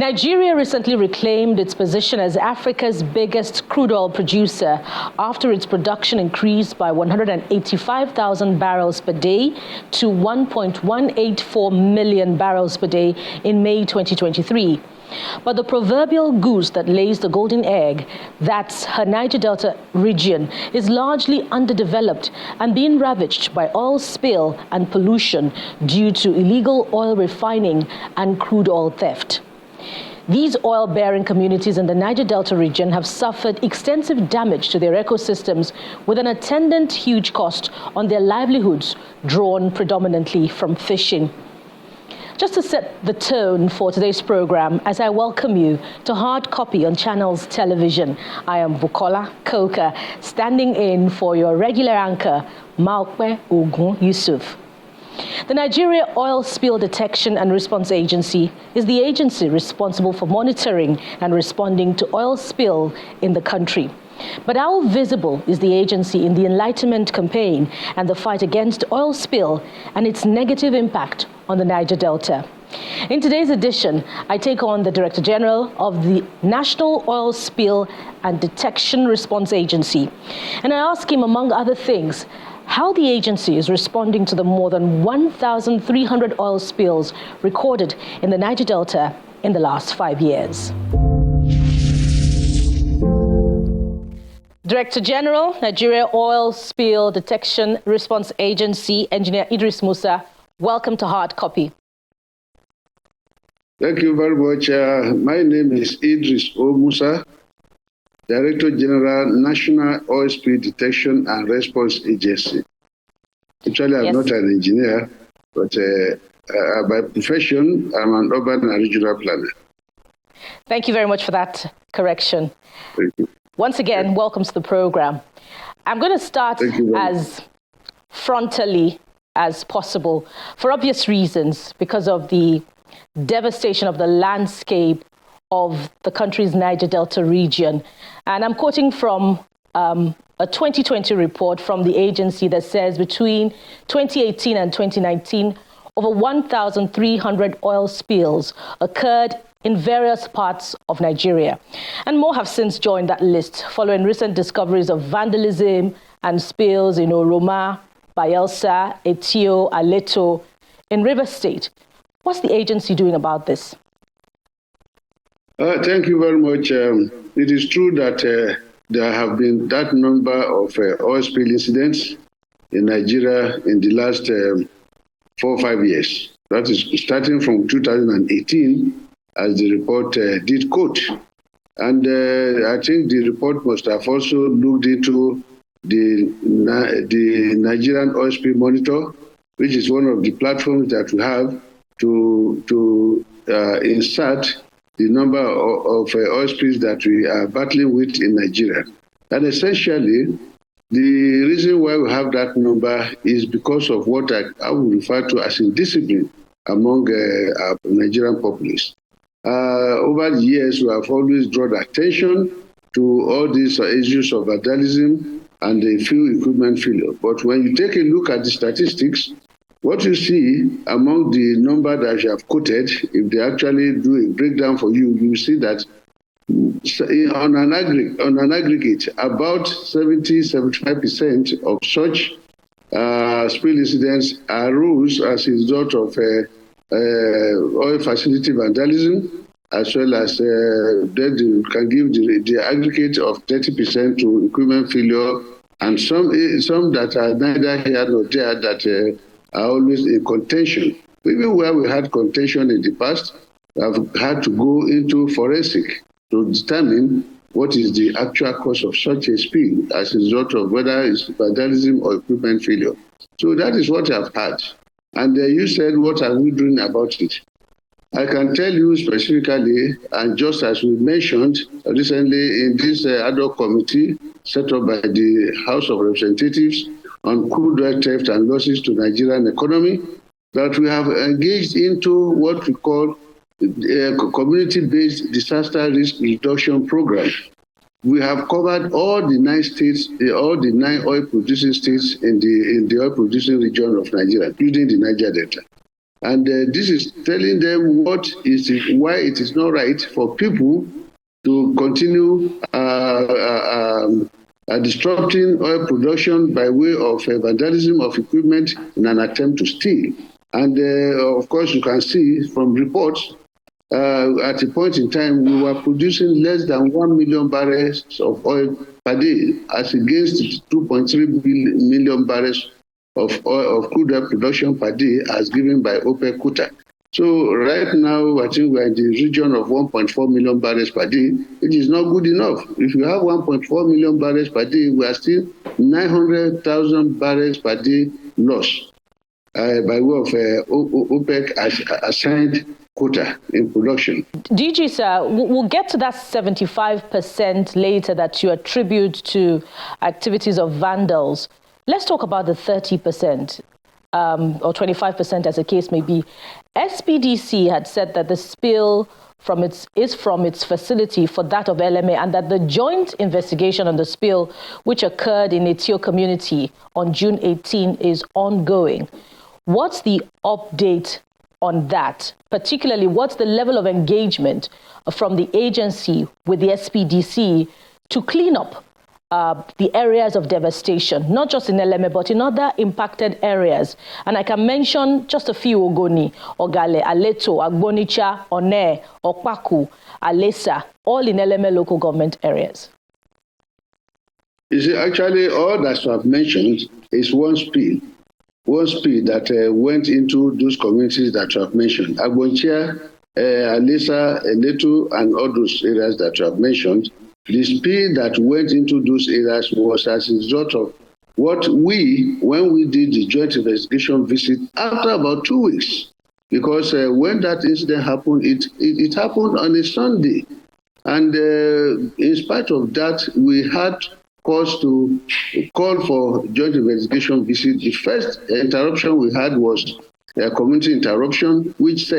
Nigeria recently reclaimed its position as Africa's biggest crude oil producer after its production increased by 185,000 barrels per day to 1.184 million barrels per day in May 2023. But the proverbial goose that lays the golden egg, that's her Niger Delta region, is largely underdeveloped and being ravaged by oil spill and pollution due to illegal oil refining and crude oil theft. These oil-bearing communities in the Niger Delta region have suffered extensive damage to their ecosystems with an attendant huge cost on their livelihoods drawn predominantly from fishing. Just to set the tone for today's program, as I welcome you to Hard Copy on Channels Television, I am Bukola Koka, standing in for your regular anchor, Maokwe Ogun Yusuf. The Nigeria Oil Spill Detection and Response Agency is the agency responsible for monitoring and responding to oil spill in the country. But how visible is the agency in the Enlightenment campaign and the fight against oil spill and its negative impact on the Niger Delta? In today's edition, I take on the Director General of the National Oil Spill and Detection Response Agency, and I ask him, among other things, how the agency is responding to the more than 1,300 oil spills recorded in the Niger Delta in the last 5 years. Director General, Nigeria Oil Spill Detection Response Agency, Engineer Idris Musa, welcome to Hard Copy. Thank you very much. My name is Idris O. Musa, Director General, National Oil Spill Detection and Response Agency. Actually, I'm not an engineer, but by profession, I'm an urban and regional planner. Thank you very much for that correction. Thank you. Once again, welcome to the program. I'm going to start as frontally as possible for obvious reasons, because of the devastation of the landscape of the country's Niger Delta region. And I'm quoting from a 2020 report from the agency that says between 2018 and 2019, over 1,300 oil spills occurred in various parts of Nigeria. And more have since joined that list following recent discoveries of vandalism and spills in Oroma, Bayelsa, Etio, Aleto, in Rivers State. What's the agency doing about this? Thank you very much. It is true that there have been that number of oil spill incidents in Nigeria in the last 4 or 5 years. That is starting from 2018, as the report did quote. And I think the report must have also looked into the Nigerian Oil Spill Monitor, which is one of the platforms that we have to insert the number of oil spills that we are battling with in Nigeria. And essentially, the reason why we have that number is because of what I would refer to as indiscipline among our Nigerian populace. Over the years, we have always drawn attention to all these issues of vandalism and the fuel equipment failure. But when you take a look at the statistics, what you see among the number that you have quoted, if they actually do a breakdown for you, you see that on an aggregate, about 70-75% of such spill incidents arose as a result of oil facility vandalism, as well as that can give the aggregate of 30% to equipment failure, and some that are neither here nor there that are always in contention. Even where we had contention in the past, we have had to go into forensic to determine what is the actual cause of such a spill as a result of whether it's vandalism or equipment failure. So that is what I've had. And you said, what are we doing about it? I can tell you specifically, and just as we mentioned recently in this ad hoc committee set up by the House of Representatives on crude oil theft and losses to Nigerian economy, that we have engaged into what we call a community-based disaster risk reduction program. We have covered all the 9 states, all the 9 oil-producing states in the oil-producing region of Nigeria, including the Niger Delta. And this is telling them why it is not right for people to continue disrupting oil production by way of vandalism of equipment in an attempt to steal. And of course, you can see from reports, at a point in time, we were producing less than 1 million barrels of oil per day, as against 2.3 million barrels of crude oil production per day as given by OPEC quota. So right now, I think we're in the region of 1.4 million barrels per day. It is not good enough. If you have 1.4 million barrels per day, we are still 900,000 barrels per day loss by way of OPEC assigned quota in production. DG, sir, we'll get to that 75% later that you attribute to activities of vandals. Let's talk about the 30%. Or 25% as the case may be. SPDC had said that the spill is from its facility for that of LMA, and that the joint investigation on the spill, which occurred in Etio community on June 18, is ongoing. What's the update on that? Particularly, what's the level of engagement from the agency with the SPDC to clean up the areas of devastation, not just in LMA, but in other impacted areas? And I can mention just a few: Ogoni, Ogale, Aleto, Agbonicha, One, Okpaku, Alesa, all in LMA local government areas. You see, actually, all that you have mentioned is one spill that went into those communities that you have mentioned. Agbonicha, Alesa, Aleto, and all those areas that you have mentioned. The spill that went into those areas was as a result of when we did the joint investigation visit after about 2 weeks. Because when that incident happened, it happened on a Sunday. And in spite of that, we had cause to call for joint investigation visit. The first interruption we had was a community interruption, which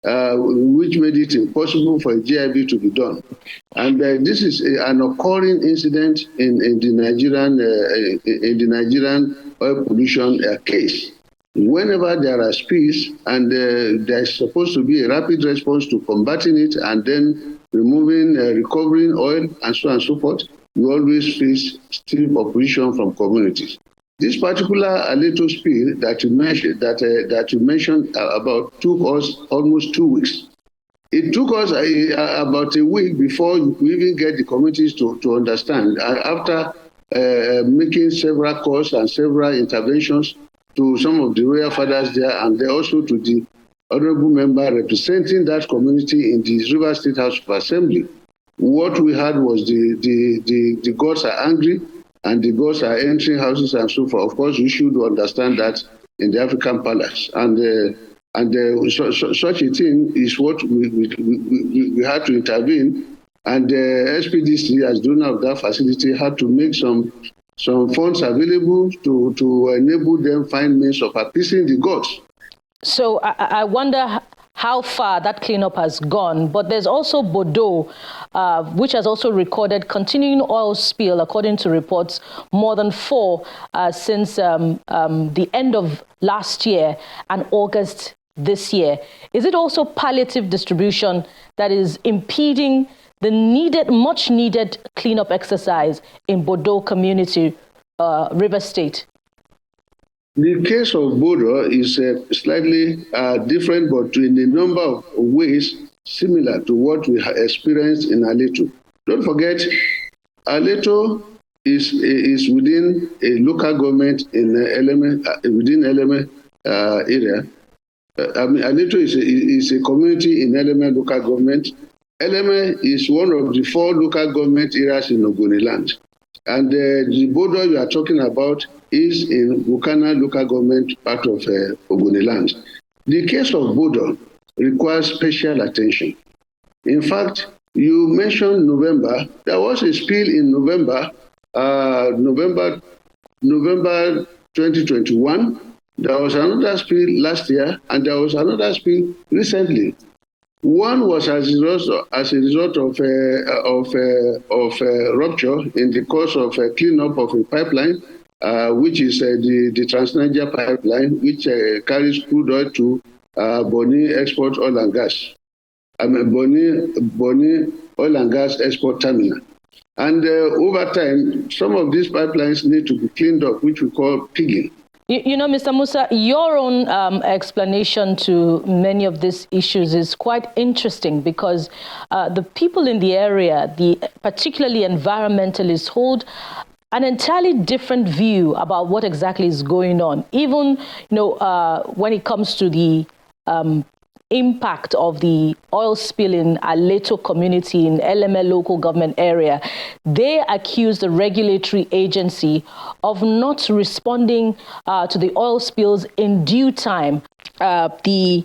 made it impossible for a GIV to be done. And this is an occurring incident in the Nigerian oil pollution case. Whenever there are spills and there's supposed to be a rapid response to combating it and then removing, recovering oil and so on and so forth, you always face stiff opposition from communities. This particular Aleto spill that you mentioned about took us almost 2 weeks. It took us about a week before we even get the communities to understand. After making several calls and several interventions to some of the royal fathers there, and then also to the honorable member representing that community in the River State House of Assembly, what we had was the gods are angry, and the gods are entering houses and so forth. Of course, we should understand that in the African palace. And such a thing is what we had to intervene. And the SPDC, as donor of that facility, had to make some funds available to enable them find means of appeasing the gods. So I wonder how far that cleanup has gone. But there's also Bordeaux, which has also recorded continuing oil spill, according to reports, more than 4 since the end of last year and August this year. Is it also palliative distribution that is impeding the much needed cleanup exercise in Bordeaux community, River State? The case of Bordeaux is slightly different, but in a number of ways similar to what we experienced in Aleto. Don't forget, Aleto is within a local government in within LMA area. Aleto is a community in LMA local government. LMA is one of the 4 local government areas in Ogoniland. And the Bordeaux you are talking about is in Bukana local government part of Ogoniland. The case of Bordeaux requires special attention. In fact, you mentioned November. There was a spill in November 2021. There was another spill last year, and there was another spill recently. One was as a result of rupture in the course of cleanup of a pipeline, which is the Trans-Niger pipeline, which carries crude oil to Bonny Export Oil and Gas. Bonny Oil and Gas Export Terminal. And over time, some of these pipelines need to be cleaned up, which we call pigging. You know, Mr. Musa, your own explanation to many of these issues is quite interesting because the people in the area, particularly environmentalists, hold an entirely different view about what exactly is going on. Even, when it comes to the impact of the oil spill in Aleto community in LML local government area, they accuse the regulatory agency of not responding to the oil spills in due time. The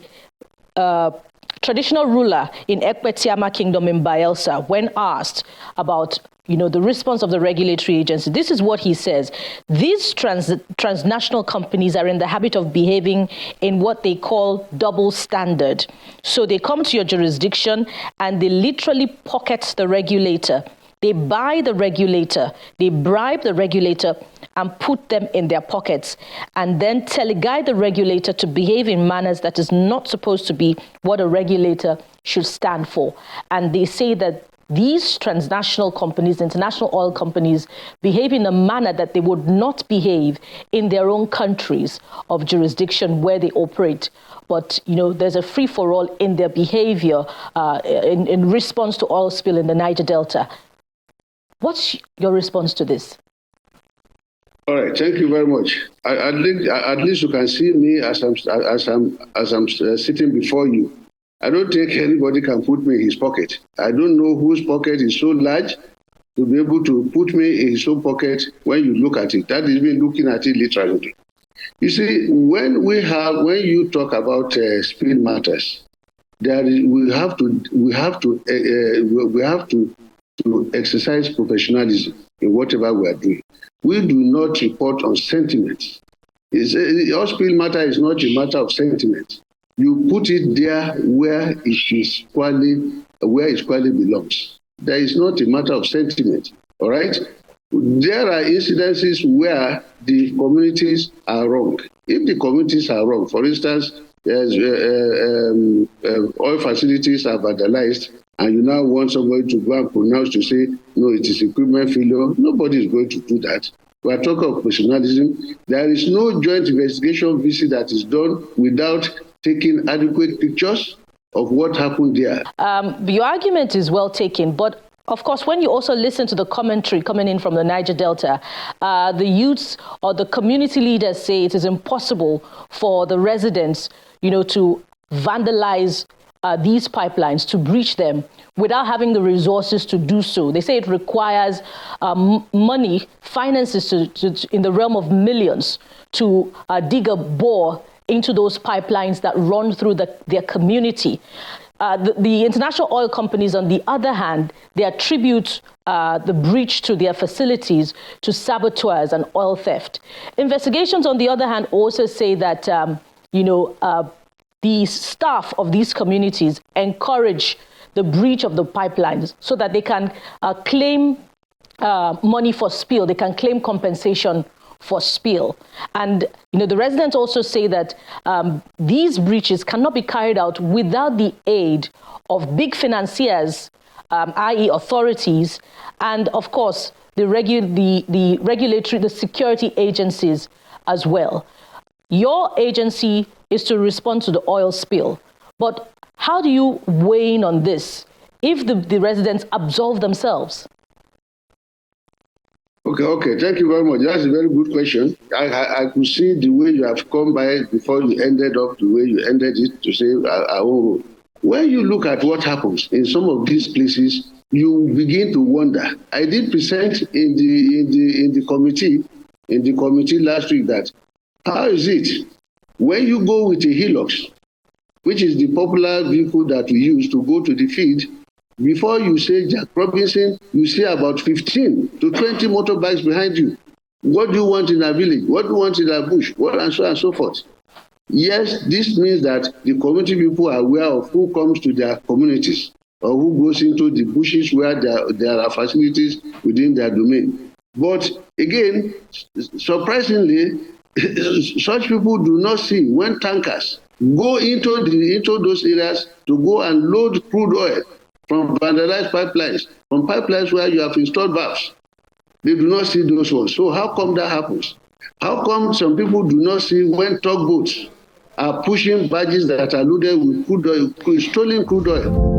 traditional ruler in Ekpetiama Kingdom in Bayelsa, when asked about the response of the regulatory agency, this is what he says. These transnational companies are in the habit of behaving in what they call double standard. So they come to your jurisdiction and they literally pocket the regulator. They buy the regulator, they bribe the regulator and put them in their pockets and then teleguide the regulator to behave in manners that is not supposed to be what a regulator should stand for. And they say that these transnational companies, international oil companies, behave in a manner that they would not behave in their own countries of jurisdiction where they operate. But, there's a free-for-all in their behavior in response to oil spill in the Niger Delta. What's your response to this? All right, thank you very much. At least you can see me as I'm sitting before you. I don't think anybody can put me in his pocket. I don't know whose pocket is so large to be able to put me in his own pocket when you look at it. That is me looking at it literally. You see, when you talk about spill matters, we have to exercise professionalism in whatever we are doing. We do not report on sentiments. Your spill matter is not a matter of sentiment. You put it there where it squarely belongs. There is not a matter of sentiment, all right? There are incidences where the communities are wrong. If the communities are wrong, for instance, oil facilities are vandalized, and you now want somebody to go and pronounce to say, no, it is equipment failure, nobody is going to do that. We are talking of professionalism. There is no joint investigation visit that is done without taking adequate pictures of what happened there. Your argument is well taken, but of course, when you also listen to the commentary coming in from the Niger Delta, the youths or the community leaders say it is impossible for the residents, to vandalize these pipelines, to breach them without having the resources to do so. They say it requires money, finances in the realm of millions to dig a bore into those pipelines that run through their community. The international oil companies, on the other hand, they attribute the breach to their facilities to saboteurs and oil theft. Investigations, on the other hand, also say that, the staff of these communities encourage the breach of the pipelines so that they can claim money for spill, they can claim compensation for spill. And the residents also say that these breaches cannot be carried out without the aid of big financiers, i.e. authorities, and of course the regulatory, the security agencies as well. Your agency is to respond to the oil spill, but how do you weigh in on this if the residents absolve themselves? Okay. Thank you very much. That's a very good question. I could see the way you have come by before you ended up the way you ended it to say our own role. When you look at what happens in some of these places, you begin to wonder. I did present in the committee last week that how is it when you go with a Hilux, which is the popular vehicle that we use to go to the field, before you say Jack Robinson, you see about 15 to 20 motorbikes behind you. What do you want in a village? What do you want in a bush? What and so on and so forth. Yes, this means that the community people are aware of who comes to their communities or who goes into the bushes where there are facilities within their domain. But again, surprisingly, such people do not see when tankers go into those areas to go and load crude oil from vandalized pipelines, from pipelines where you have installed valves. They do not see those ones. So how come that happens? How come some people do not see when tugboats are pushing barges that are loaded with crude oil, stolen crude oil?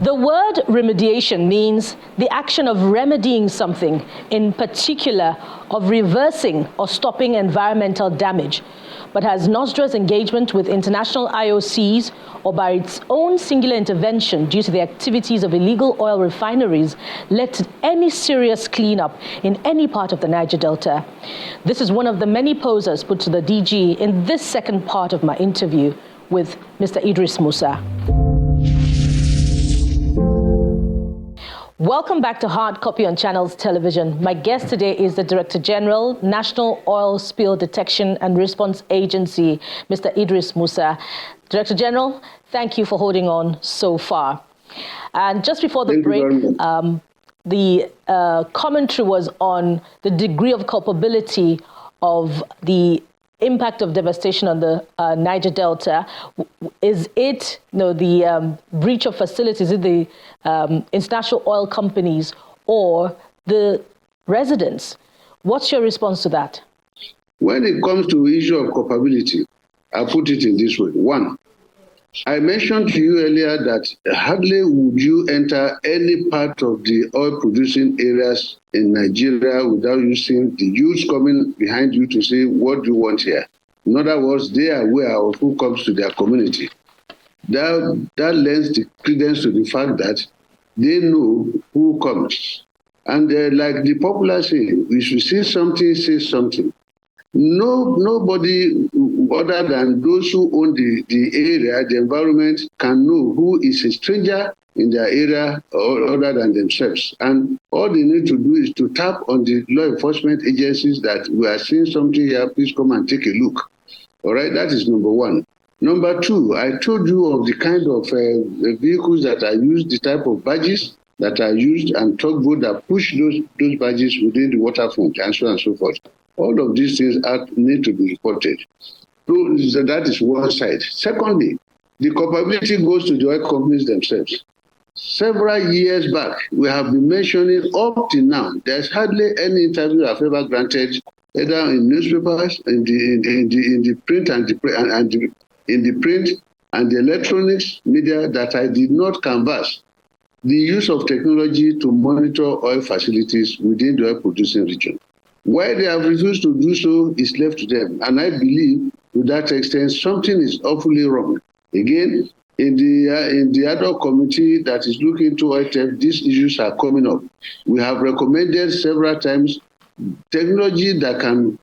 The word remediation means the action of remedying something, in particular of reversing or stopping environmental damage. But has NOSDRA's engagement with international IOCs or by its own singular intervention due to the activities of illegal oil refineries led to any serious cleanup in any part of the Niger Delta? This is one of the many posers put to the DG in this second part of my interview with Mr. Idris Musa. Welcome back to Hard Copy on Channels Television. My guest today is the Director General, National Oil Spill Detection and Response Agency, Mr. Idris Musa. Director General, thank you for holding on so far. And just before the break, the commentary was on the degree of culpability of the impact of devastation on the Niger Delta. Is it the breach of facilities, is it the international oil companies or the residents? What's your response to that? When it comes to the issue of culpability, I'll put it in this way. One, I mentioned to you earlier that hardly would you enter any part of the oil-producing areas in Nigeria without using the youths coming behind you to say, what do you want here? In other words, they are aware of who comes to their community. That lends the credence to the fact that they know who comes. And like the popular saying, if you see something, say something. Nobody other than those who own the area, the environment, can know who is a stranger in their area or other than themselves. And all they need to do is to tap on the law enforcement agencies that we are seeing something here, please come and take a look. All right, that is number one. Number two, I told you of the kind of vehicles that are used, the type of barges that are used, and tugboats that push those barges within the waterfront, and so on and so forth. All of these things need to be reported. So that is one side. Secondly, the culpability goes to the oil companies themselves. Several years back, we have been mentioning up to now, there's hardly any interview I've ever granted, either in newspapers, in the print in the print and the electronics media, that I did not canvass the use of technology to monitor oil facilities within the oil-producing region. Why they have refused to do so is left to them. And I believe, to that extent, something is awfully wrong. Again, in the ad hoc committee that is looking into oil theft, these issues are coming up. We have recommended several times technology that can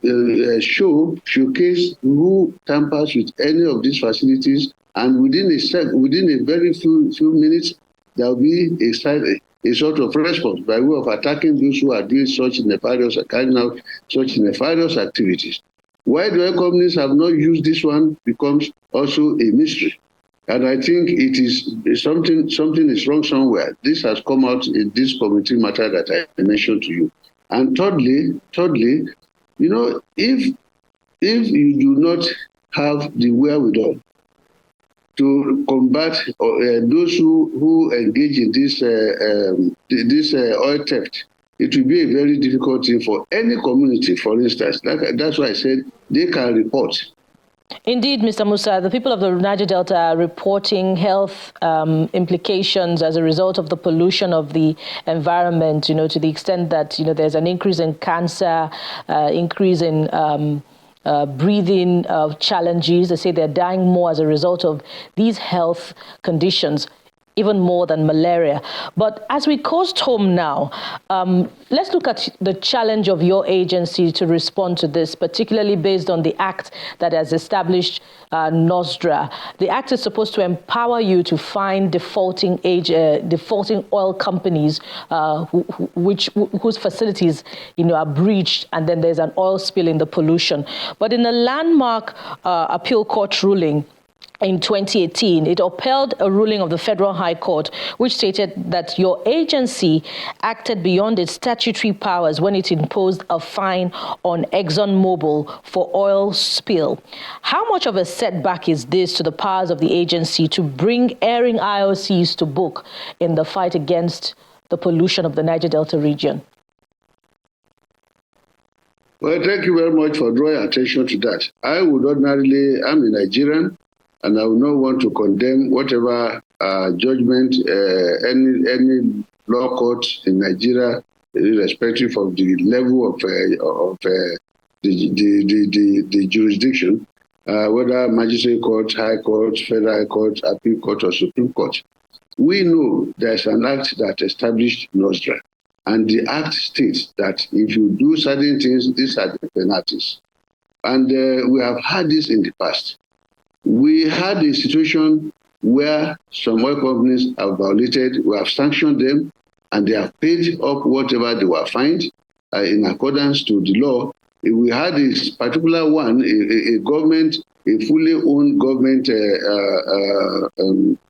showcase who tampers with any of these facilities, and within a very few minutes, there will be a sort of response by way of attacking those who are doing such nefarious, carrying out such nefarious activities. Why the oil companies have not used this one becomes also a mystery. And I think it is something is wrong somewhere. This has come out in this committee matter that I mentioned to you. And thirdly, if you do not have the wherewithal to combat those who engage in this oil theft, it will be a very difficult thing for any community, for instance. That's why I said they can report. Indeed, Mr. Musa, the people of the Niger Delta are reporting health implications as a result of the pollution of the environment, to the extent that, there's an increase in cancer, increase in breathing challenges. They say they're dying more as a result of these health conditions, even more than malaria. But as we coast home now, let's look at the challenge of your agency to respond to this, particularly based on the act that has established NOSDRA. The act is supposed to empower you to find defaulting oil companies whose facilities are breached, and then there's an oil spill in the pollution. But in a landmark appeal court ruling, in 2018, it upheld a ruling of the Federal High Court which stated that your agency acted beyond its statutory powers when it imposed a fine on ExxonMobil for oil spill. How much of a setback is this to the powers of the agency to bring erring IOCs to book in the fight against the pollution of the Niger Delta region? Well, thank you very much for drawing attention to that. I would ordinarily, I'm a Nigerian, and I would not want to condemn whatever judgment any law court in Nigeria, irrespective of the level of the jurisdiction, whether magistrate court, high court, federal high court, appeal court, or Supreme Court. We know there's an act that established NOSDRA. And the act states that if you do certain things, these are the penalties. And we have had this in the past. We had a situation where some oil companies have violated, we have sanctioned them, and they have paid up whatever they were fined in accordance to the law. We had this particular one, a government, a fully owned government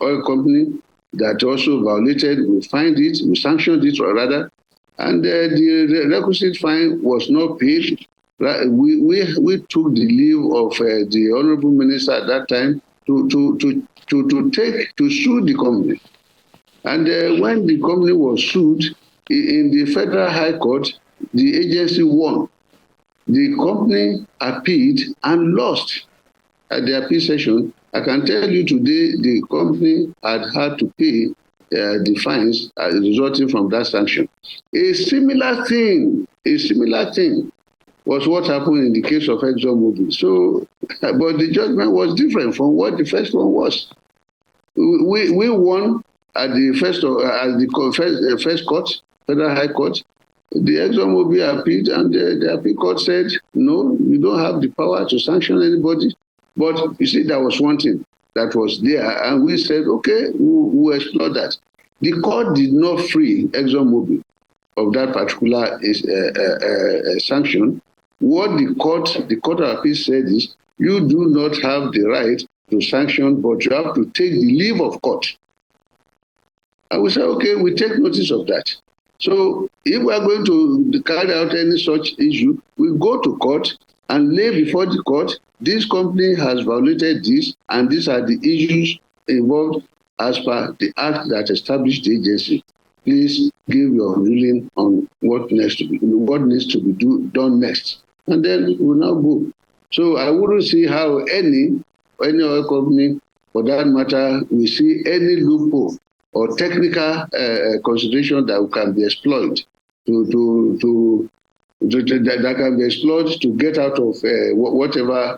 oil company that also violated. We fined it, we sanctioned it rather, and the requisite fine was not paid. We took the leave of the Honorable Minister at that time to sue the company. And when the company was sued in the Federal High Court, the agency won. The company appealed and lost at the appeal session. I can tell you today the company had to pay the fines resulting from that sanction. A similar thing was what happened in the case of ExxonMobil. So, but the judgment was different from what the first one was. We won at the first court, Federal High Court. The ExxonMobil appealed, and the appeal court said, no, you don't have the power to sanction anybody. But you see, that was one thing that was there, and we said, okay, we'll explore that. The court did not free ExxonMobil of that particular sanction. What the court of appeal said is, you do not have the right to sanction, but you have to take the leave of court. And we said, okay, we take notice of that. So if we are going to carry out any such issue, we go to court and lay before the court, this company has violated this, and these are the issues involved as per the act that established the agency. Please give your ruling on what needs to be done next. And then we'll now go. So I wouldn't see how any oil company, for that matter, will see any loophole or technical consideration that can be exploited that can be exploited to get out of whatever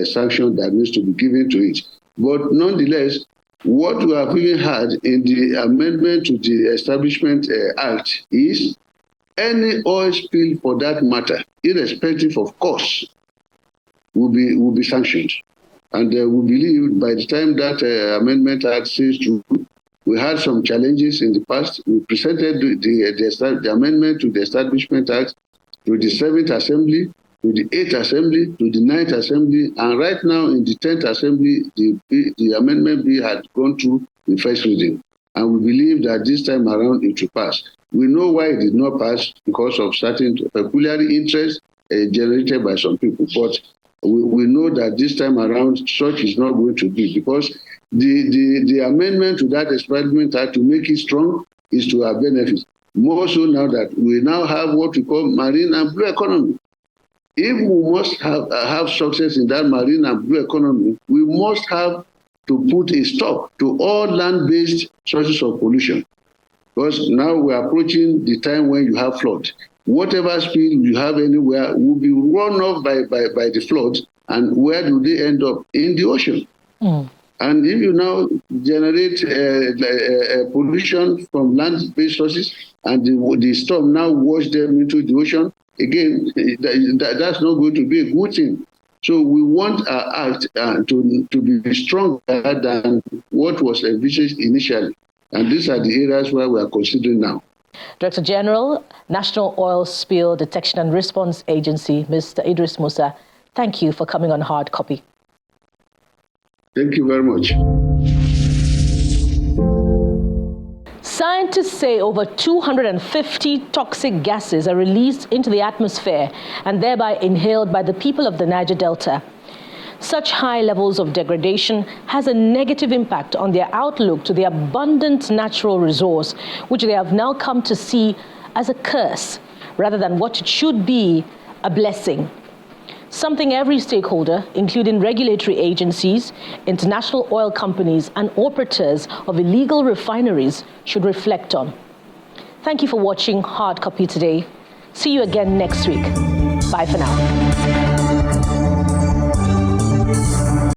sanction that needs to be given to it. But nonetheless, what we have even had in the amendment to the Establishment Act is any oil spill, for that matter, irrespective of cost, will be sanctioned. And we believe by the time that Amendment Act says through, we had some challenges in the past. We presented the amendment to the Establishment Act to the 7th Assembly, to the 8th Assembly, to the 9th Assembly, and right now in the 10th Assembly, the amendment bill had gone through the first reading. And we believe that this time around it will pass. We know why it did not pass, because of certain peculiar interests generated by some people. But we know that this time around, such is not going to be, because the amendment to that Establishment Act, to make it strong, is to our benefit. More so now that we now have what we call marine and blue economy. If we must have success in that marine and blue economy, we must have to put a stop to all land-based sources of pollution. Because now we're approaching the time when you have flood. Whatever spill you have anywhere will be run off by the flood, and where do they end up? In the ocean. Mm. And if you now generate pollution from land-based sources, and the storm now wash them into the ocean, again, that's not going to be a good thing. So we want our act to be stronger than what was envisaged initially. And these are the areas where we are considering now. Director General, National Oil Spill Detection and Response Agency, Mr. Idris Musa, thank you for coming on Hard Copy. Thank you very much. Scientists say over 250 toxic gases are released into the atmosphere and thereby inhaled by the people of the Niger Delta. Such high levels of degradation has a negative impact on their outlook to the abundant natural resource, which they have now come to see as a curse, rather than what it should be, a blessing. Something every stakeholder, including regulatory agencies, international oil companies, and operators of illegal refineries should reflect on. Thank you for watching Hard Copy Today. See you again next week. Bye for now.